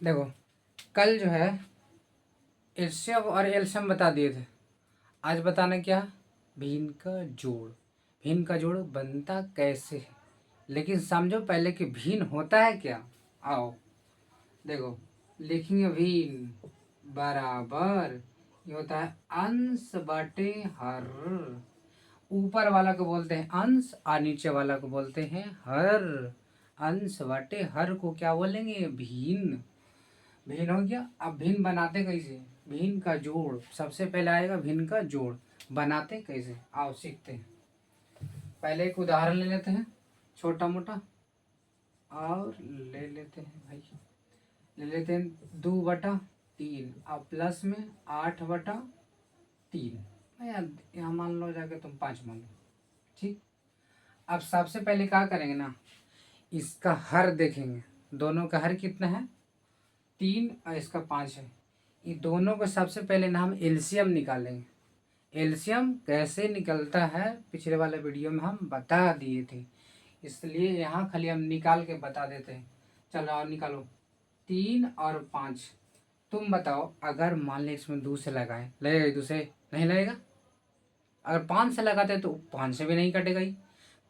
देखो, कल जो है एलसीएम और एलसीएम बता दिए थे। आज बताना क्या, भिन्न का जोड़। भिन्न का जोड़ बनता कैसे है, लेकिन समझो पहले कि भिन्न होता है क्या। आओ देखो, लिखेंगे भिन्न बराबर, ये होता है अंश बटे हर। ऊपर वाला को बोलते हैं अंश और नीचे वाला को बोलते हैं हर। अंश बटे हर को क्या बोलेंगे, भिन्न। भिन्न हो गया। अब भिन्न बनाते कैसे, भिन्न का जोड़ सबसे पहले आएगा। भिन्न का जोड़ बनाते कैसे, आओ सीखते हैं। पहले एक उदाहरण ले लेते हैं छोटा मोटा, और ले लेते हैं भाई, ले लेते हैं 2/3 और प्लस में 8/3। यार यहाँ मान लो जाके तुम 5 मान लो, ठीक। अब सबसे पहले क्या करेंगे ना, इसका हर देखेंगे। दोनों का हर कितना है, 3 और इसका 5 है। ये दोनों को सबसे पहले ना हम एलसीएम निकालेंगे। एलसीएम कैसे निकलता है पिछले वाले वीडियो में हम बता दिए थे, इसलिए यहाँ खाली हम निकाल के बता देते हैं। चलो और निकालो, 3 और 5। तुम बताओ, अगर मान लो इसमें 2 से लगाए, लगेगा 2 से, नहीं लगेगा। अगर 5 से लगाते तो 5 से भी नहीं कटेगा ही,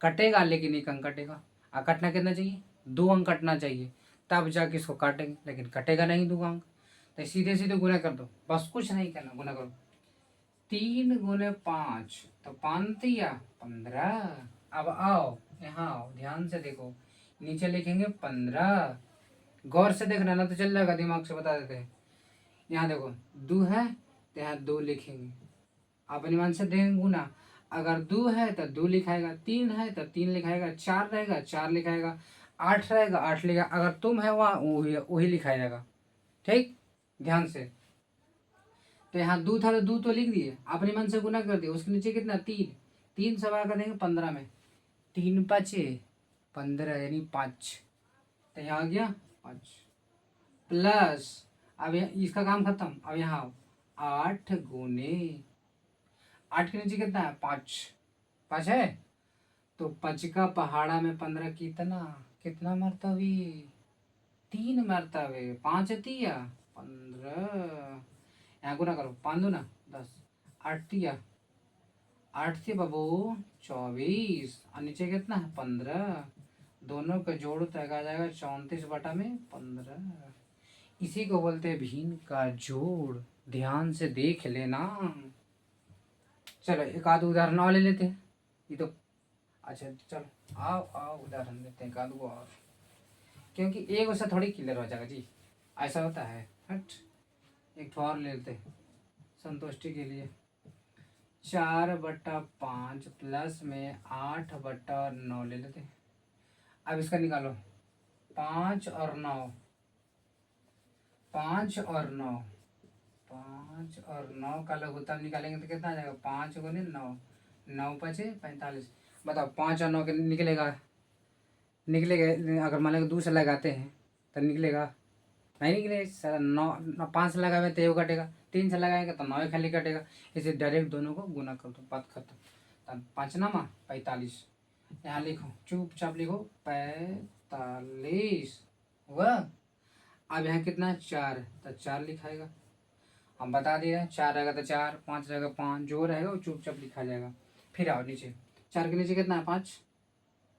कटेगा लेकिन 1 अंक कटेगा। और कटना कितना चाहिए, 2 अंक कटना चाहिए, तब जाके इसको काटेंगे, लेकिन कटेगा नहीं 2 अंक। तो सीधे सीधे गुना कर दो, बस कुछ नहीं करना, गुना करो। 3 गुने 5 तो 5×3 = 15। अब आओ यहाँ आओ, ध्यान से देखो, नीचे लिखेंगे 15। गौर से देखना ना तो चल जाएगा, दिमाग से बता देते हैं। यहाँ देखो 2 है तो यहाँ 2 लिखेंगे, अपने मन से देंगे गुना। अगर 2 है तो 2 लिखाएगा, 3 है तो 3 लिखाएगा, 4 रहेगा 4 लिखाएगा, 8 रहेगा 8 लिखा। अगर तुम है वहाँ वही लिखाया जाएगा, ठीक। ध्यान से, तो यहाँ 2 था तो 2 तो लिख दिए, अपने मन से गुना कर दिए। उसके नीचे कितना, 3। 3 से भाग कर देंगे 15 में, 3×5 = 15 यानी 5। तो यहाँ आ गया 5 प्लस, अब इसका काम खत्म। अब यहाँ 8 गुने 8 के नीचे कितना है, 5। 5 है तो 5 का पहाड़ा में 15 कितना, कितना मरतबे, 3 मरतबे। 5×3 = 15। यहाँ गुना करो, 5×2 = 10, 8×3 बाबू 24, और नीचे कितना है 15। दोनों का जोड़ तो आ जाएगा 34/15। इसी को बोलते हैं भिन्न का जोड़। ध्यान से देख लेना। चलो एक आध उदाहरण और ले लेते हैं। ये तो अच्छा, चलो आओ आओ उदाहरण लेते हैं एक आध को और, क्योंकि एक उससे थोड़ी क्लियर हो जाएगा जी, ऐसा होता है। हट, एक ठो और ले लेते हैं संतुष्टि के लिए। 4/5 प्लस में 8/9 ले लेते हैं। अब इसका निकालो, 5 और 9, 5 और 9, 5 और 9 का लघुत्तम निकालेंगे तो कितना आ जाएगा, 5×9, 9×5 = 45। बताओ 5 और 9 के निकलेगा, निकलेगा। अगर मान लो 2 से लगाते हैं तो निकलेगा, नहीं निकलेगा सर। 9 5 से लगाए तो 1 कटेगा, 3 से लगाएंगे तो 9 खाली कटेगा। इसे डायरेक्ट दोनों को गुना कर दो, बात खत्म। तब 5×9 = 45। यहाँ लिखो, चुपचाप लिखो 45 हुआ। अब यहाँ कितना है, 4 तो 4 लिखाएगा। हम बता दिए हैं, 4 रहेगा तो 4, 5 रहेगा 5, जो रहेगा वो चुपचाप लिखा जाएगा। फिर आओ नीचे, 4 के नीचे कितना है 5,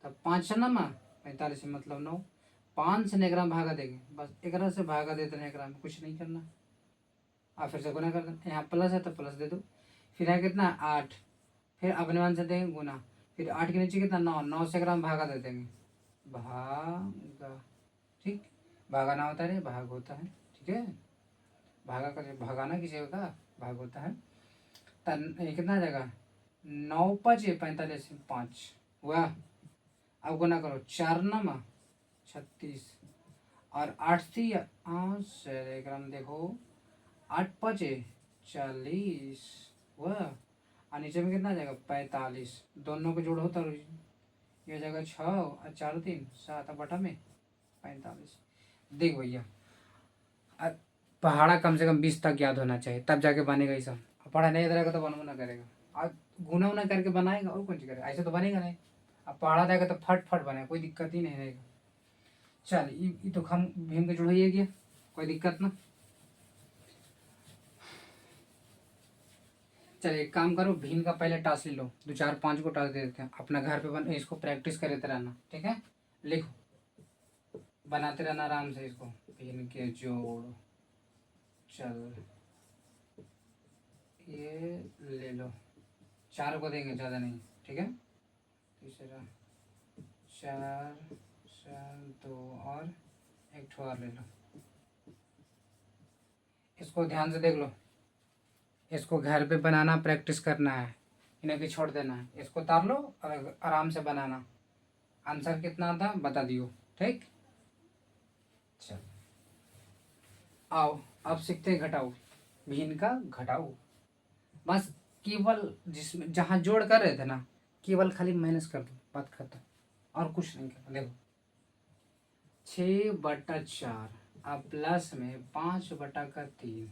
तब 5×9 = 45 मतलब 9। 5 से 11 भागा देंगे, बस 11 से भागा देते हैं, 11 में कुछ नहीं करना। अब फिर से गुना कर दें, यहाँ प्लस है तो प्लस दे दो। फिर है कितना 8, फिर अपने मान से देंगे गुना। फिर 8 के नीचे कितना 9, 9 से 11 में भागा दे देंगे, भागा, ठीक। भागा ना होता है, भाग होता है, ठीक है। भागा कर भगाना किसी का भाग होता है। तन ये कितना आ जाएगा, 9×5 = 45, 5 हुआ। अब गुना करो, 4×9 = 36 और 8×3 देखो, 8×5 = 40 हुआ। और नीचे में कितना आ जाएगा 45, दोनों को जोड़ होता है, ये हो जाएगा 6 और 4×3 7 बटा में 45। देख भैया, पहाड़ा कम से कम 20 तक याद होना चाहिए, तब जाके बनेगा ये सब। पढ़ा नहीं रहेगा तो बना करेगा, और गुना उना करके बनाएगा और कौन सी करेगा, ऐसे तो बनेगा नहीं। अब पढ़ा जाएगा तो फट फट बनेगा, कोई दिक्कत ही नहीं रहेगा। चल ये तो हम भीम के जुड़ हो गया। कोई दिक्कत ना। चलिए एक काम करो, भिन्न का पहले टास्क ले लो, 2 4 5 को टास्क दे देते हैं, अपना घर पे बन इसको प्रैक्टिस करते रहना, ठीक है। लिखो, बनाते रहना आराम से इसको। भिन्न के जोड़, चल ये ले लो, 4 को देंगे, ज़्यादा नहीं, ठीक है। तीसरा 4 4 2 और एक ठो और ले लो। इसको ध्यान से देख लो, इसको घर पे बनाना प्रैक्टिस करना है, इन्हें भी छोड़ देना है। इसको उतार लो और आराम से बनाना। आंसर कितना आता बता दियो, ठीक। चल आओ, अब सीखते हैं घटाओ। भिन्न का घटाओ, बस केवल जिसमें जहाँ जोड़ कर रहे थे ना, केवल खाली माइनस कर दो, बात खत्म, और कुछ नहीं करना। देखो 6/4, अब प्लस में 5/3,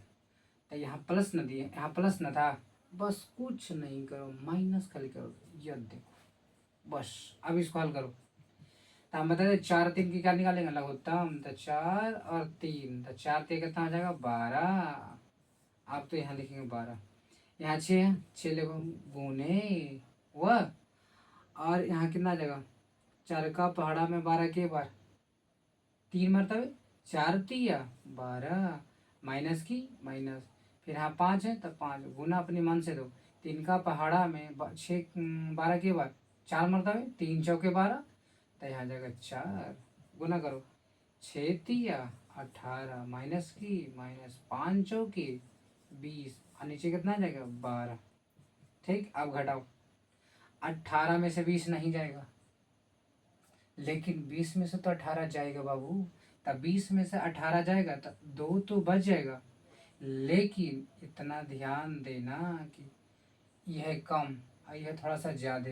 तो यहाँ प्लस न दिए, यहाँ प्लस न था, बस कुछ नहीं करो, माइनस खाली करो, यह देखो बस। अब इसको हल करो, तो हम बताते 4 3 की क्या निकालेंगे लघुत्तम, तो 4 और 3, तो 4 3 कितना हो जाएगा 12। आप तो यहाँ लिखेंगे 12, यहाँ 6 है, 6 लिखो गुने वह, और यहाँ कितना आ जाएगा 4 का पहाड़ा में 12 के बार, 3 मरतबे 4 तिया 12, माइनस की माइनस, फिर यहाँ 5 है तो 5 गुना अपनी मन से दो, 3 का पहाड़ा में 6 12 के बार 4 मरतबे, 3 चौके 12, तो यहाँ जाएगा 4, गुना करो 6 तिया 18, माइनस की माइनस 5 चौके 20, और नीचे कितना आ जाएगा 12, ठीक। अब घटाओ, 18 में से 20 नहीं जाएगा, लेकिन 20 में से तो 18 जाएगा बाबू, तब 20 में से 18 जाएगा तो 2 तो बच जाएगा, लेकिन इतना ध्यान देना कि यह कम और यह थोड़ा सा ज़्यादा,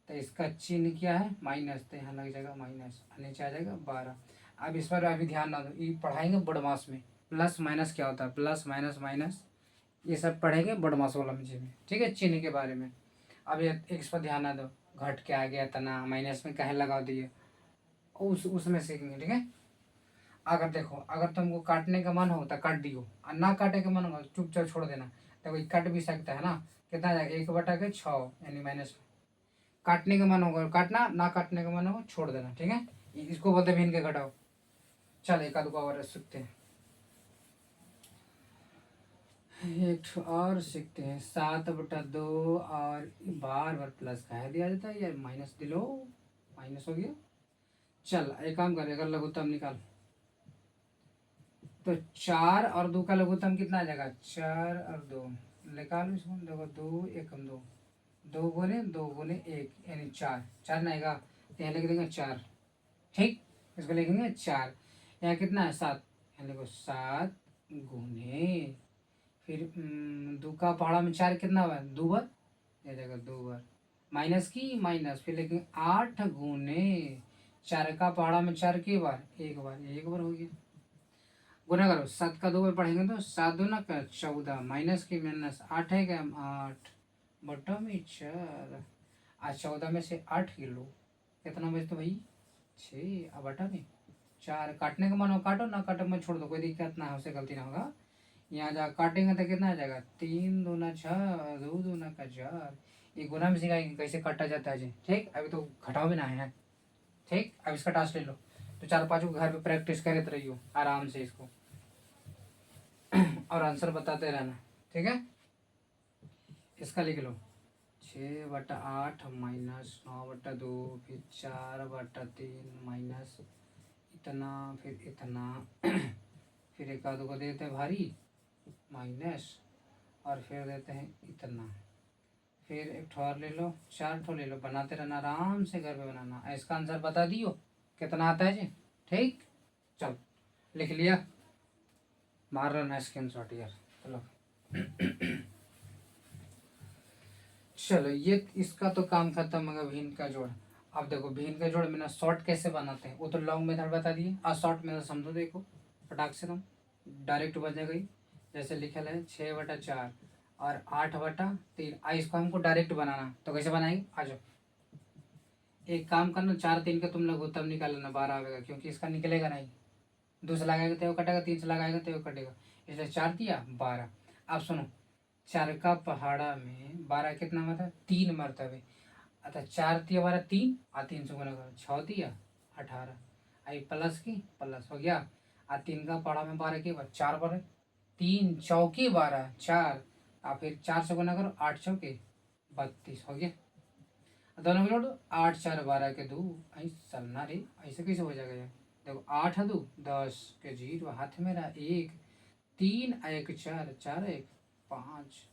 तो इसका चिन्ह क्या है माइनस, तो यहाँ लग जाएगा माइनस, नीचे आ जाएगा 12। अब इस पर अभी ध्यान ना दो, ये पढ़ाएंगे बड़मास में, प्लस माइनस क्या होता है, प्लस माइनस माइनस, ये सब पढ़ेंगे बड़मास वाला मुझे में, ठीक है, चिन्ह के बारे में। अब ये इस पर ध्यान ना दो, घट के आ गया तना, माइनस में कहे लगा दिए, उसमें सीखेंगे, ठीक है। अगर देखो, अगर तुमको काटने का मन हो तो काट दियो, और ना काटे का मन हो चुपचाप छोड़ देना, देखो ये कट भी सकता है ना, कितना जाएगा 1/6 यानी माइनस में। काटने का मन होगा काटना, ना काटने का मन होगा छोड़ देना, ठीक है। इसको बोलते भिन्न के घटाओ। चल एक आध को और सीखते हैं, एक और सीखते हैं, 7/2, और बार बार प्लस कह दिया जाता है यार, माइनस दिलो, माइनस हो गया। चल एक काम कर, अगर लघुत्तम निकाल, तो 4 और 2 का लघुत्तम कितना आ जाएगा, 4 और 2 निकालो इसको, देखो 2 एकम 2, 2 गुने 1 यानी 4, 4 ना आएगा, तो यहाँ लिख देंगे 4, ठीक। इसको लिखेंगे 4, यहाँ कितना है 7, यहाँ लिखो 7 गुने, फिर 2 का पहाड़ा में 4 कितना हुआ 2 बार, यह जाएगा 2 बार, माइनस की माइनस, फिर लेकिन 8 गुने 4 का पहाड़ा में 4 के बार, एक बार, एक बार हो गया। गुना करो, 7 का 2 बार पढ़ेंगे तो 7 दूना का 14, माइनस की माइनस 8 है क्या 8 बटा में 4, आज 14 में से 8 किलो कितना बचता भाई 6, अब बटा में 4, काटने का मन हो काटो, ना काटो मैं छोड़ दो, कोई दिक्कत ना है, उससे गलती ना होगा। यहाँ जा काटेंगे तो कितना आ जाएगा 3 दूना 6, 2 दूना का 4, ये गुना में सिखाएंगे कैसे काटा जाता है जी, ठीक। अभी तो घटाओ भी ना है, ठीक। अब इसका टास्क ले लो, तो 4 5 को घर पे प्रैक्टिस करते रहियो आराम से इसको, और आंसर बताते रहना, ठीक है। इसका लिख लो 6/8 माइनस 9/2, फिर 4/3 माइनस इतना, फिर इतना फिर एक आधो को देते हैं भारी माइनस, और फिर देते हैं इतना, फिर एक ठो और ले लो, 4 ठो ले लो, बनाते रहना आराम से घर पे बनाना। इसका आंसर बता दियो कितना आता है जी, ठीक। चल लिख लिया, मार रहा ना स्क्रीन शॉट यार, चलो चलो ये इसका तो काम खत्म होगा, भिन्न का जोड़। अब देखो भिन्न का जोड़ में ना शॉर्ट कैसे बनाते हैं, वो तो लॉन्ग मेथड बता दिए, और शॉर्ट मेथड समझो, देखो फटाक से तुम डायरेक्ट बजा गई, जैसे लिखल है 6/4 और 8/3, इसको हमको डायरेक्ट बनाना, तो कैसे बनाएंगे आ जाओ। एक काम करना, 4 3 का तुम लोग उत्तम निकाल लेना, 12 आएगा, क्योंकि इसका निकलेगा नहीं, 2 से लगाएगा तो कटेगा, 3 से लगाएगा तो कटेगा, इसलिए 4 दिया 12। अब सुनो, 4 का पहाड़ा में 12 कितना मतलब 3 मरतबे। अच्छा 4 दिया 12 3 और 3 से गुना करो 6 दिया 18। आई प्लस की प्लस हो गया। और 3 का पहाड़ा में 12 के बाद 4 बार 3 चौकी 12 4 और फिर 4 से गुना करो 8 चौके 32 हो गया। दोनों मिलोड 8 4 12 के 2 ऐसा चलना रे, ऐसे कैसे हो जाएगा यार। देखो 8 है 2 10 के 0 हाथ मेरा 1 3 1 4 4 1 5।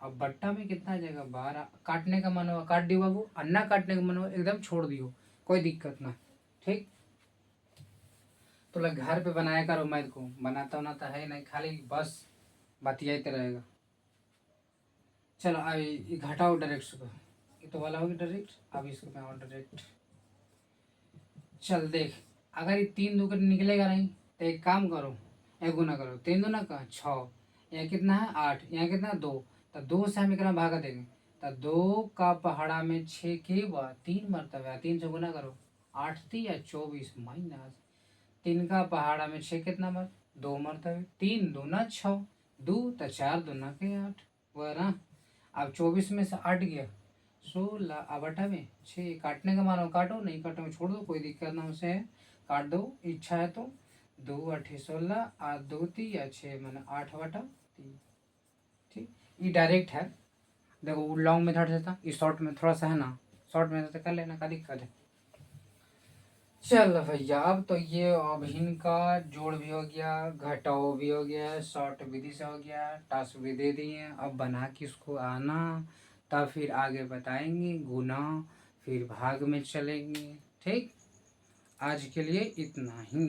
अब बट्टा में कितना आ जाएगा 12। काटने का मन हुआ काट दियो बाबू, अन्ना काटने का मन हुआ एकदम छोड़ दियो, कोई दिक्कत ना। ठीक, तो लग घर पे बनाया करो, मैं को बनाता बनाता है नहीं, खाली बस बतियाते रहेगा। चलो अभी घटाओ डायरेक्ट सुबह, ये तो वाला होगी डायरेक्ट, अब इसको मैं और डायरेक्ट। चल देख, अगर ये 3 दो निकलेगा नहीं तो एक काम करो, एक गुना करो, 3 दूना का 6, यहाँ कितना है 8, यहाँ कितना 2, तो 2 से हम इतना भागा देंगे, तो 2 का पहाड़ा में 6 के बाद 3 मरतबा, 3 से गुना करो 8 3 या 24 माइनस 3 का पहाड़ा में 6 कितना बार 2 मरतबे, 3 दूना 6 2 तो 4 दूना के 8 वो है ना। अब 24 में से 8 गया 16, अब 8 में 6, काटने का मानो काटो, नहीं काटो छोड़ दो, कोई दिक्कत ना उसे है, काट दो इच्छा है तो। 2 8 16 8 2 3 या 6 मैंने 8 बटा 3। ठीक, ये डायरेक्ट है। देखो वो लॉन्ग मेथड से था, ये शॉर्ट में थोड़ा सा है ना, शॉर्ट मेथड से कर लेना, का दिक्कत है। चल भैया, अब तो ये अभिन्न का जोड़ भी हो गया, घटाओ भी हो गया, शॉर्ट विधि से हो गया, टास्क भी दे दिए, अब बना किसको आना, तब फिर आगे बताएंगे गुना, फिर भाग में चलेंगे। ठीक, आज के लिए इतना ही।